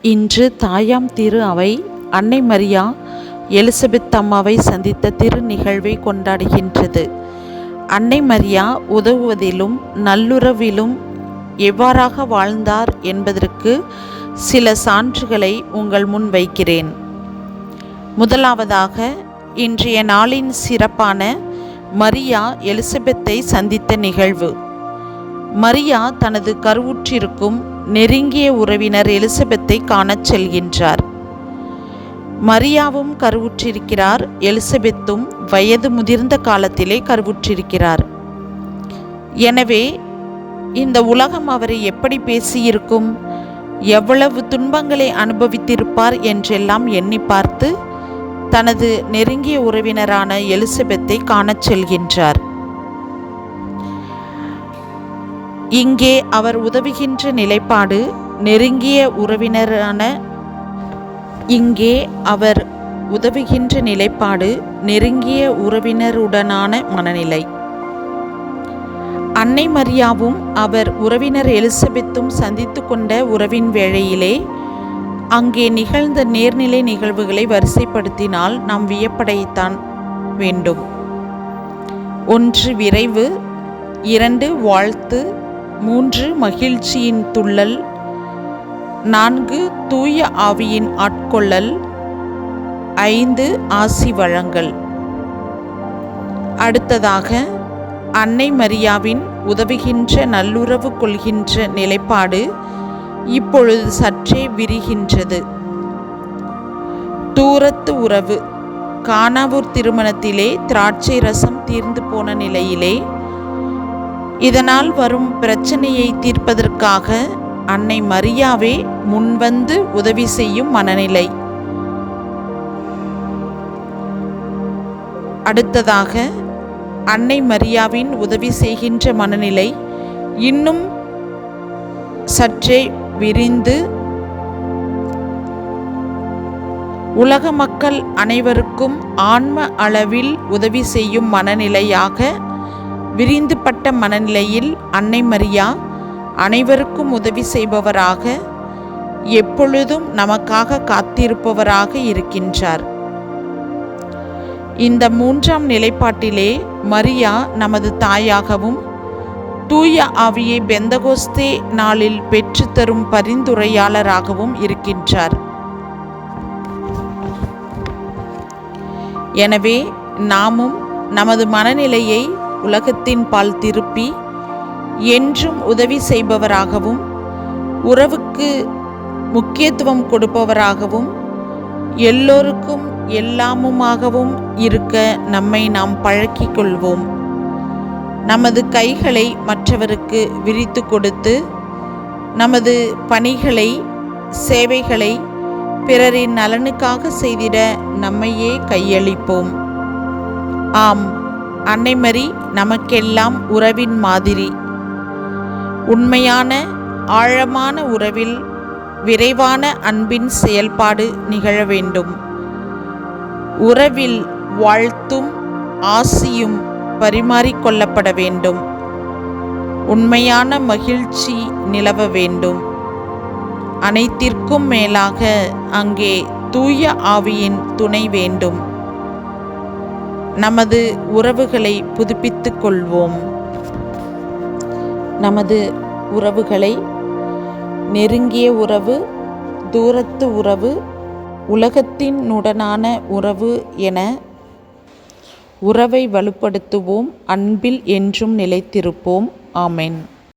இன்று தாயாம் திரு அவை அன்னை மரியா எலிசபெத் அம்மாவை சந்தித்த திரு நிகழ்வை கொண்டாடுகின்றது. அன்னை மரியா உதவுவதிலும் நல்லுறவிலும் எவ்வாறாக வாழ்ந்தார் என்பதற்கு சில சான்றுகளை உங்கள் முன் வைக்கிறேன். முதலாவதாக, இன்றைய நாளின் சிறப்பான மரியா எலிசபெத்தை சந்தித்த நிகழ்வு. மரியா தனது கருவுற்றிருக்கும் நெருங்கிய உறவினர் எலிசபெத்தை காணச் செல்கின்றார். மரியாவும் கருவுற்றிருக்கிறார், எலிசபெத்தும் வயது முதிர்ந்த காலத்திலே கருவுற்றிருக்கிறார். எனவே இந்த உலகம் அவரை எப்படி பேசியிருக்கும், எவ்வளவு துன்பங்களை அனுபவித்திருப்பார் என்றெல்லாம் எண்ணி பார்த்து தனது நெருங்கிய உறவினரான எலிசபெத்தை காணச் செல்கின்றார். இங்கே அவர் உதவுகின்ற நிலைப்பாடு நெருங்கிய உறவினருடனான மனநிலை. அன்னை மரியாவும் அவர் உறவினர் எலிசபெத்தும் சந்தித்து கொண்ட உறவின் வேளையிலே அங்கே நிகழ்ந்த நேர்நிலை நிகழ்வுகளை வரிசைப்படுத்தினால் நாம் வியப்படைத்தான் வேண்டும். 1 விரைவு, 2 வாழ்த்து, 3 மகிழ்ச்சியின் துள்ளல், 4 தூய ஆவியின் ஆட்கொள்ளல், 5 ஆசி வழங்கல். அடுத்ததாக, அன்னை மரியாவின் உதவுகின்ற நல்லுறவு கொள்கின்ற நிலைப்பாடு இப்பொழுது சற்றே விரிகின்றது. தூரத்து உறவு. கானாவூர் திருமணத்திலே திராட்சை ரசம் தீர்ந்து போன நிலையிலே இதனால் வரும் பிரச்சனையை தீர்ப்பதற்காக அன்னை மரியாவே முன்வந்து உதவி செய்யும் மனநிலை. அடுத்ததாக, அன்னை மரியாவின் உதவி செய்கின்ற மனநிலை இன்னும் சற்றே விரிந்து உலக மக்கள் அனைவருக்கும் ஆன்ம அளவில் உதவி செய்யும் மனநிலையாக விரிந்துபட்ட மனநிலையில் அன்னை மரியா அனைவருக்கும் உதவி செய்பவராக, எப்பொழுதும் நமக்காக காத்திருப்பவராக இருக்கின்றார். இந்த 3ஆம் நிலைப்பாட்டிலே மரியா நமது தாயாகவும் தூய ஆவியை பெந்தகோஸ்தே நாளில் பெற்றுத்தரும் பரிந்துரையாளராகவும் இருக்கின்றார். எனவே நாமும் நமது மனநிலையை உலகத்தின் பால் திருப்பி என்றும் உதவி செய்பவராகவும் உறவுக்கு முக்கியத்துவம் கொடுப்பவராகவும் எல்லோருக்கும் எல்லாமுமாகவும் இருக்க நம்மை நாம் பழக்கிக் கொள்வோம். நமது கைகளை மற்றவருக்கு விரித்து கொடுத்து நமது பணிகளை, சேவைகளை பிறரின் நலனுக்காக செய்திட நம்மையே கையளிப்போம். ஆம், அன்னை மரி நமக்கெல்லாம் உறவின் மாதிரி. உண்மையான ஆழமான உறவில் விரைவான அன்பின் செயல்பாடு நிகழ வேண்டும். உறவில் வாழ்த்தும் ஆசியும் பரிமாறிக்கொள்ளப்பட வேண்டும். உண்மையான மகிழ்ச்சி நிலவ வேண்டும். அனைத்திற்கும் மேலாக அங்கே தூய ஆவியின் துணை வேண்டும். நமது உறவுகளை புதுப்பித்துக் கொள்வோம். நமது உறவுகளை நெருங்கிய உறவு, தூரத்து உறவு, உலகத்தினுடனான உறவு என உறவை வலுப்படுத்துவோம். அன்பில் என்றும் நிலைத்திருப்போம். ஆமென்.